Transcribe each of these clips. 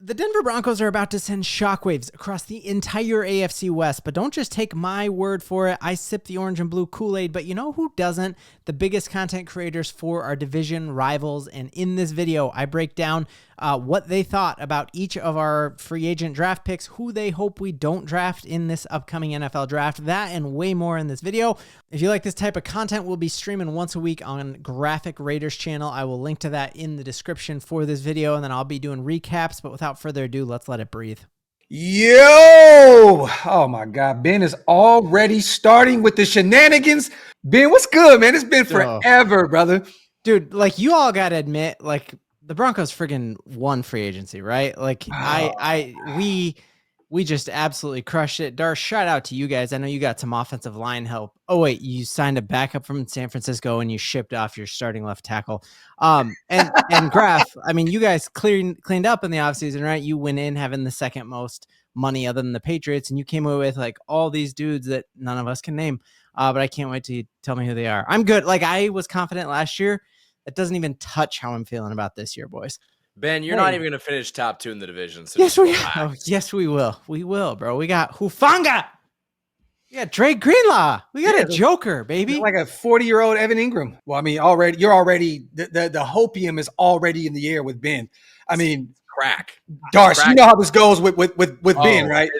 The Denver Broncos are about to send shockwaves across the entire AFC West, but don't just take my word for it. I sip the orange and blue Kool-Aid, but you know who doesn't? The biggest content creators for our division rivals, and in this video, I break down what they thought about each of our free agent draft picks, who they hope we don't draft in this upcoming NFL draft, that and way more in this video. If you like this type of content, we'll be streaming once a week on Graphic Raiders channel. I will link to that in the description for this video, and then I'll be doing recaps, but without further ado, let's let it breathe. Yo! Oh my God, Ben is already starting with the shenanigans. Ben, what's good, man? It's been forever, brother. Dude, like, you all gotta admit, like, the Broncos friggin' won free agency, right? Like, we just absolutely crushed it. Dar, shout out to you guys. I know you got some offensive line help. Oh wait, you signed a backup from San Francisco and you shipped off your starting left tackle. And Graf, I mean, you guys cleaned up in the offseason, right? You went in having the second most money other than the Patriots, and you came away with like all these dudes that none of us can name. But I can't wait to tell me who they are. I'm good. Like, I was confident last year. It doesn't even touch how I'm feeling about this year, boys. Ben, you're not even going to finish top 2 in the division. So yes, yes, we will. We will, bro. We got Hufanga. We got Drake Greenlaw. We got a Joker, baby. Like a 40-year-old Evan Ingram. Well, I mean, you're already the hopium is already in the air with Ben. I mean, crack. Darce, you know how this goes with Ben, right?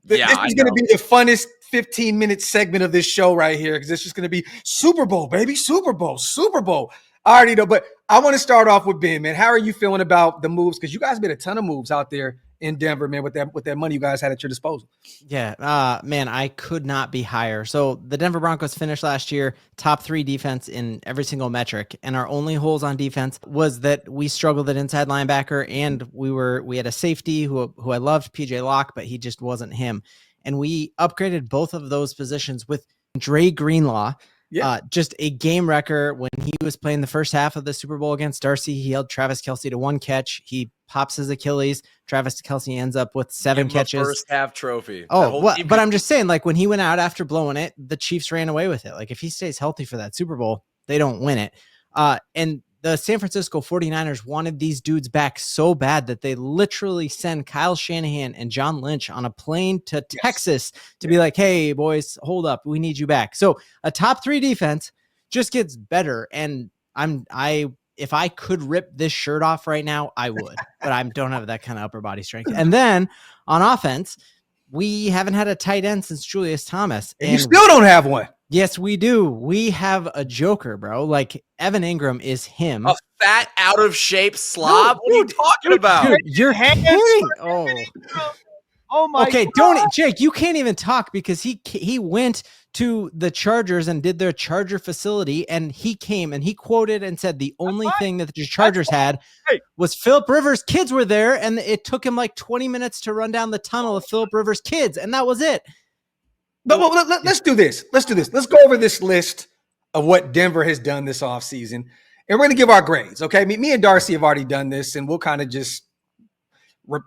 This is going to be the funnest 15-minute segment of this show right here, because it's just going to be Super Bowl, baby. Super Bowl. I already know, but I want to start off with Ben, man. How are you feeling about the moves? Because you guys made a ton of moves out there in Denver, man, with that money you guys had at your disposal. Yeah, man, I could not be higher. So the Denver Broncos finished last year top 3 defense in every single metric, and our only holes on defense was that we struggled at inside linebacker, and we had a safety who I loved, PJ Locke, but he just wasn't him. And we upgraded both of those positions with Dre Greenlaw. Yeah. Just a game wrecker. When he was playing the first half of the Super Bowl against Darcy, he held Travis Kelce to 1 catch. He pops his Achilles. Travis Kelce ends up with 7 catches. First half trophy. Oh, but I'm just saying, like, when he went out after blowing it, the Chiefs ran away with it. Like, if he stays healthy for that Super Bowl, they don't win it. And the San Francisco 49ers wanted these dudes back so bad that they literally send Kyle Shanahan and John Lynch on a plane to Texas to be like, hey, boys, hold up. We need you back. So a top 3 defense just gets better. And if I could rip this shirt off right now, I would, but I don't have that kind of upper body strength. And then on offense, we haven't had a tight end since Julius Thomas. And you still don't have one. Yes, we do. We have a Joker, bro. Like, Evan Ingram is him. A fat, out of shape slob? What are you talking about? Dude, you're kidding. Oh my. Okay, God. Jake, you can't even talk because he went to the Chargers and did their Charger facility, and he came and he quoted and said the only thing that the Chargers had was Phillip Rivers' kids were there, and it took him like 20 minutes to run down the tunnel of Phillip Rivers' kids, and that was it. But let's do this. Let's go over this list of what Denver has done this offseason, and we're going to give our grades, okay? Me and Darcy have already done this, and we'll kind of just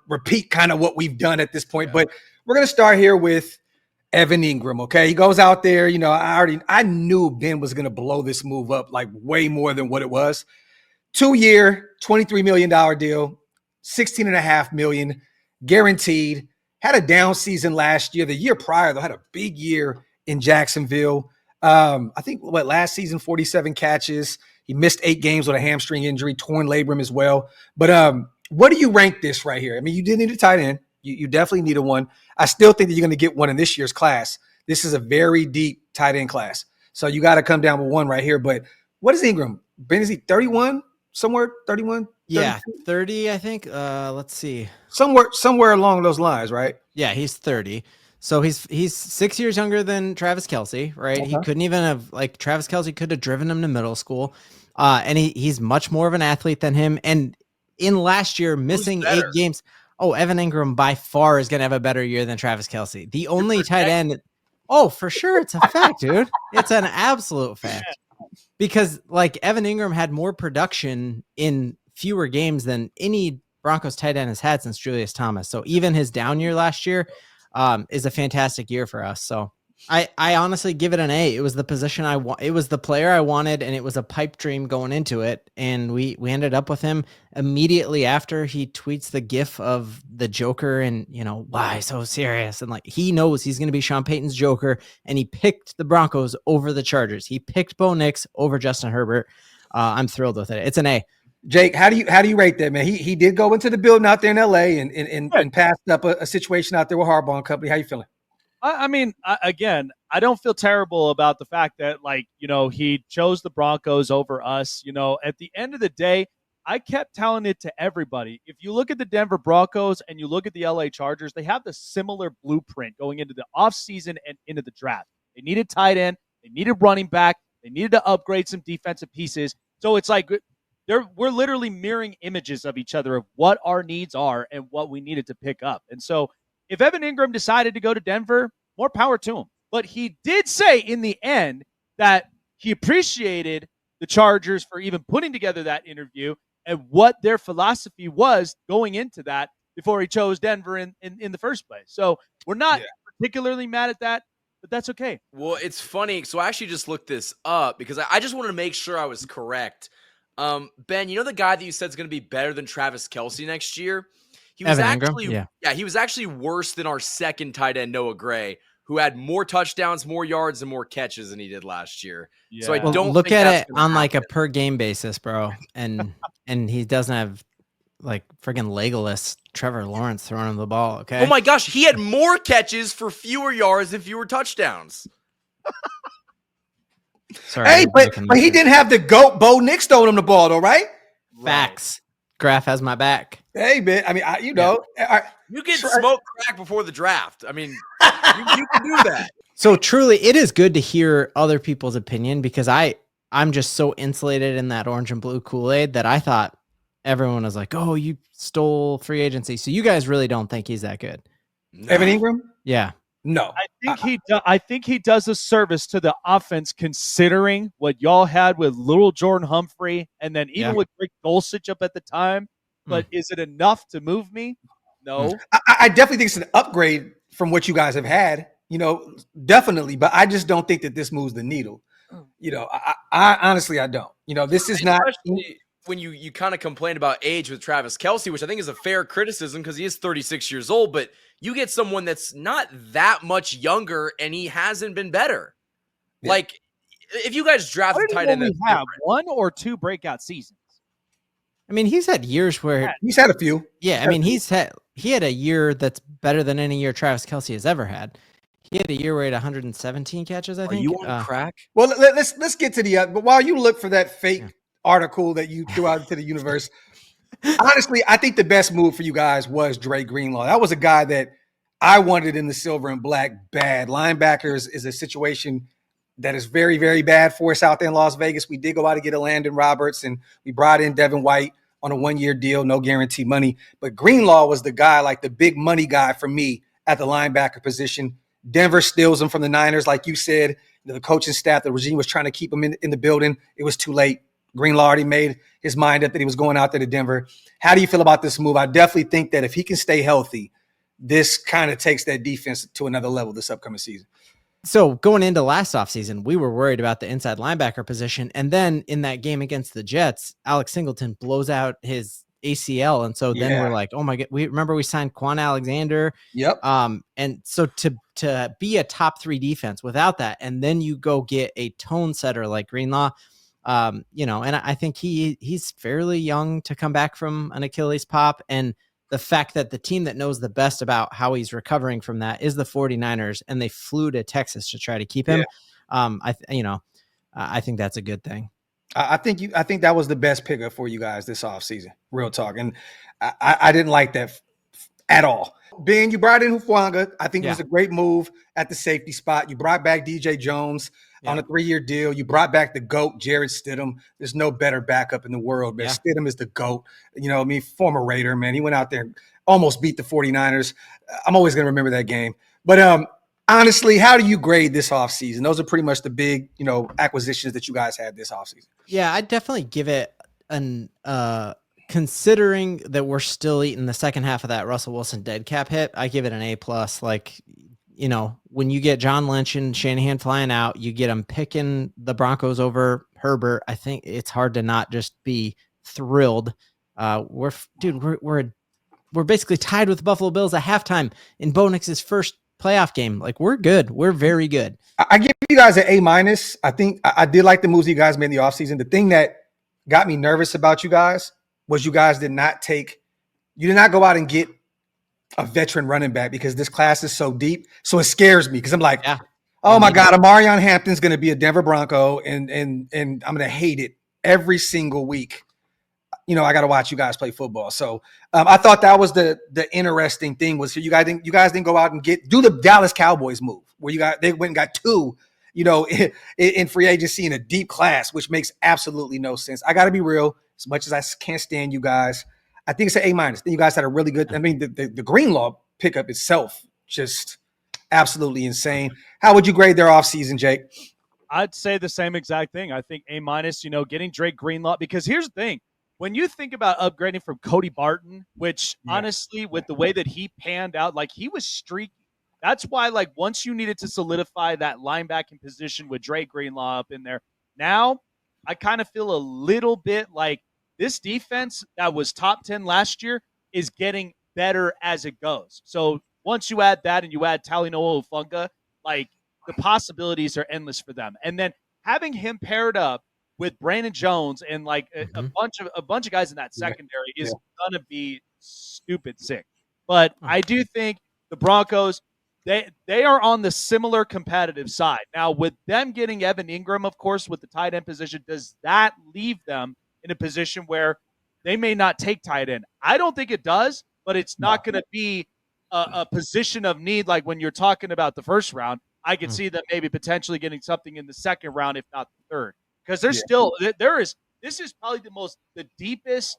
repeat kind of what we've done at this point. Yeah. But we're going to start here with Evan Ingram, okay? He goes out there. You know, I knew Ben was going to blow this move up like way more than what it was. 2-year, $23 million deal, $16.5 million guaranteed. Had a down season last year. The year prior, though, had a big year in Jacksonville. I think last season, 47 catches. He missed 8 games with a hamstring injury, torn labrum as well. But what do you rank this right here? I mean, you did need a tight end. You definitely needed one. I still think that you're going to get one in this year's class. This is a very deep tight end class. So you got to come down with one right here. But what is Ingram? Ben, is he 31? Somewhere 31? 32? Yeah, 30, I think. Let's see. Somewhere along those lines, right? Yeah, he's 30. So he's 6 years younger than Travis Kelce, right? He couldn't even have, like, Travis Kelce could have driven him to middle school. And he's much more of an athlete than him. And in last year, missing 8 games. Oh, Evan Ingram by far is going to have a better year than Travis Kelce. The only tight end. Oh, for sure. It's a fact, dude. It's an absolute fact. Because, like, Evan Ingram had more production in fewer games than any Broncos tight end has had since Julius Thomas. So even his down year last year is a fantastic year for us. So I honestly give it an A. It was the position I want. It was the player I wanted, and it was a pipe dream going into it. And we ended up with him immediately after he tweets the GIF of the Joker, and why so serious? And like he knows he's going to be Sean Payton's Joker, and he picked the Broncos over the Chargers. He picked Bo Nix over Justin Herbert. I'm thrilled with it. It's an A. Jake, how do you rate that, man? He did go into the building out there in LA and passed up a situation out there with Harbaugh and company. How you feeling? I mean, again, I don't feel terrible about the fact that, he chose the Broncos over us. At the end of the day, I kept telling it to everybody. If you look at the Denver Broncos and you look at the LA Chargers, they have the similar blueprint going into the offseason and into the draft. They needed tight end. They needed running back. They needed to upgrade some defensive pieces. So it's like we're literally mirroring images of each other of what our needs are and what we needed to pick up. And so if Evan Ingram decided to go to Denver, more power to him. But he did say in the end that he appreciated the Chargers for even putting together that interview and what their philosophy was going into that before he chose Denver in the first place. So we're not particularly mad at that, but that's okay. Well, it's funny. So I actually just looked this up because I just wanted to make sure I was correct. Ben, the guy that you said is going to be better than Travis Kelce next year? He was he was actually worse than our second tight end, Noah Gray, who had more touchdowns, more yards, and more catches than he did last year. Yeah. So I don't look think at that's it on like a per game basis, bro. And he doesn't have like friggin' Legolas Trevor Lawrence throwing him the ball. Okay. Oh my gosh, he had more catches for fewer yards and fewer touchdowns. Sorry. Hey, but he didn't have the GOAT Bo Nix throwing him the ball, though, right? Facts. Graf has my back. Hey, man. I mean, you can smoke crack before the draft. I mean, you can do that. So truly, it is good to hear other people's opinion because I'm just so insulated in that orange and blue Kool-Aid that I thought everyone was like, "Oh, you stole free agency." So you guys really don't think he's that good? No. Evan Ingram? Yeah. No. I think he does a service to the offense considering what y'all had with little Jordan Humphrey and then even with Greg Dulcich up at the time. But is it enough to move me? No. I definitely think it's an upgrade from what you guys have had, definitely. But I just don't think that this moves the needle. I honestly, I don't. This is not. When you kind of complain about age with Travis Kelce, which I think is a fair criticism because he is 36 years old, but you get someone that's not that much younger and he hasn't been better. Yeah. Like, if you guys draft a tight end, have one or two breakout seasons. I mean, he's had years where he's had a few. Yeah, I mean, he had a year that's better than any year Travis Kelce has ever had. He had a year where he had 117 catches, I think. Are you on crack? Well, let's get to the but while you look for that fake article that you threw out into the universe, honestly, I think the best move for you guys was Dre Greenlaw. That was a guy that I wanted in the silver and black bad. Linebackers is a situation that is very, very bad for us out there in Las Vegas. We did go out to get a Landon Roberts, and we brought in Devin White on a one-year deal, no guarantee money. But Greenlaw was the guy, like the big money guy for me at the linebacker position. Denver steals him from the Niners, like you said. The coaching staff, the regime was trying to keep him in the building. It was too late. Greenlaw already made his mind up that he was going out there to Denver. How do you feel about this move? I definitely think that if he can stay healthy, this kind of takes that defense to another level this upcoming season. So going into last offseason, we were worried about the inside linebacker position. And then in that game against the Jets, Alex Singleton blows out his ACL. And so then we're like, oh my God, we signed Quan Alexander. Yep. And so to be a top 3 defense without that, and then you go get a tone setter like Greenlaw, and I think he's fairly young to come back from an Achilles pop. And the fact that the team that knows the best about how he's recovering from that is the 49ers, and they flew to Texas to try to keep him. I think that's a good thing. I think that was the best pickup for you guys this offseason, real talk. And I didn't like that at all. Ben, you brought in Hufanga. I think it was a great move at the safety spot. You brought back DJ Jones on a 3-year deal. You brought back the GOAT, Jared Stidham. There's no better backup in the world, man. Stidham is the GOAT. Former Raider, man. He went out there and almost beat the 49ers. I'm always going to remember that game. But honestly, how do you grade this offseason? Those are pretty much the big, acquisitions that you guys had this offseason. Yeah, I'd definitely give it an considering that we're still eating the second half of that Russell Wilson dead cap hit, I give it an A+. Like, you know, when you get John Lynch and Shanahan flying out, you get them picking the Broncos over Herbert. I think it's hard to not just be thrilled. We're basically tied with the Buffalo Bills at halftime in Bo Nix's first playoff game. Like, we're good. We're very good. I give you guys an A-. I think I did like the moves you guys made in the offseason. The thing that got me nervous about you guys was you guys did not go out and get a veteran running back because this class is so deep. So it scares me because I'm like, oh my God, Amarion Hampton's going to be a Denver Bronco and I'm going to hate it every single week. You know, I got to watch you guys play football. So I thought that was the interesting thing was you guys didn't go out and do the Dallas Cowboys move where they went and got two, you know, in free agency in a deep class, which makes absolutely no sense. I got to be real. As much as I can't stand you guys, I think it's an A-. You guys had a really good. I mean, the Greenlaw pickup itself just absolutely insane. How would you grade their offseason, Jake? I'd say the same exact thing. I think A-. You know, getting Drake Greenlaw, because here's the thing: when you think about upgrading from Cody Barton, which honestly, with the way that he panned out, like he was streaky. That's why, like, once you needed to solidify that linebacking position with Drake Greenlaw up in there, now I kind of feel a little bit like this defense that was top 10 last year is getting better as it goes. So once you add that and you add Talanoa Hufanga, like the possibilities are endless for them. And then having him paired up with Brandon Jones and like a bunch of guys in that secondary is gonna be stupid sick. But I do think the Broncos, they are on the similar competitive side. Now, with them getting Evan Ingram, of course, with the tight end position, does that leave them in a position where they may not take tight end? I don't think it does, but it's not going to be a position of need like when you're talking about the first round. I could see them maybe potentially getting something in the second round, if not the third, because there's still this is probably the deepest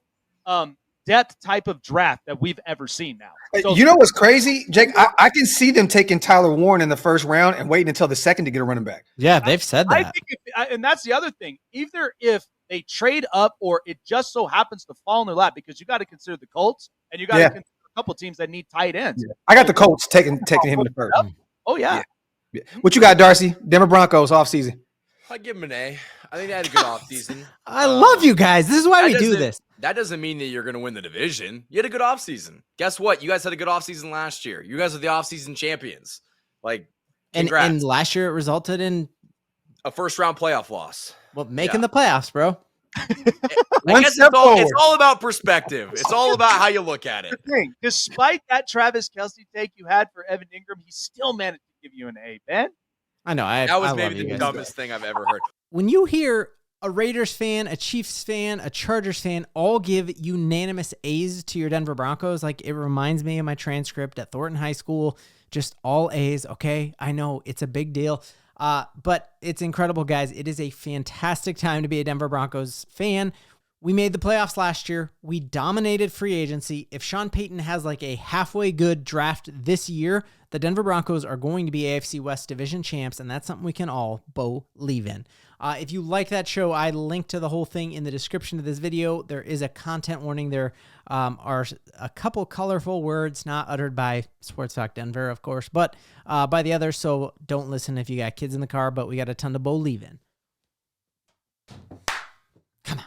depth type of draft that we've ever seen now. So, you know what's crazy, Jake? I can see them taking Tyler Warren in the first round and waiting until the second to get a running back. Yeah, they've said that. I think and that's the other thing. Either if they trade up or it just so happens to fall in their lap, because you got to consider the Colts and you got to consider a couple teams that need tight ends. Yeah. I got the Colts taking him in the first. Oh, yeah. What you got, Darcy? Denver Broncos offseason. I'd give them an A. I think they had a good offseason. I love you guys. This is why we do this. That doesn't mean that you're going to win the division. You had a good offseason. Guess what? You guys had a good offseason last year. You guys are the offseason champions. Like, congrats. And last year it resulted in a first-round playoff loss. Well, making the playoffs, bro. I guess it's all about perspective. It's all about how you look at it. Despite that Travis Kelce take you had for Evan Ingram, he still managed to give you an A, Ben. I know. That was maybe the dumbest thing I've ever heard. When you hear a Raiders fan, a Chiefs fan, a Chargers fan all give unanimous A's to your Denver Broncos, like, it reminds me of my transcript at Thornton High School. Just all A's. Okay, I know it's a big deal. But it's incredible, guys. It is a fantastic time to be a Denver Broncos fan. We made the playoffs last year. We dominated free agency. If Sean Payton has like a halfway good draft this year, the Denver Broncos are going to be AFC West division champs, and that's something we can all believe in. If you like that show, I linked to the whole thing in the description of this video. There is a content warning. There are a couple colorful words not uttered by Sports Talk Denver, of course, but by the others, so don't listen if you got kids in the car, but we got a ton to believe in. Come on.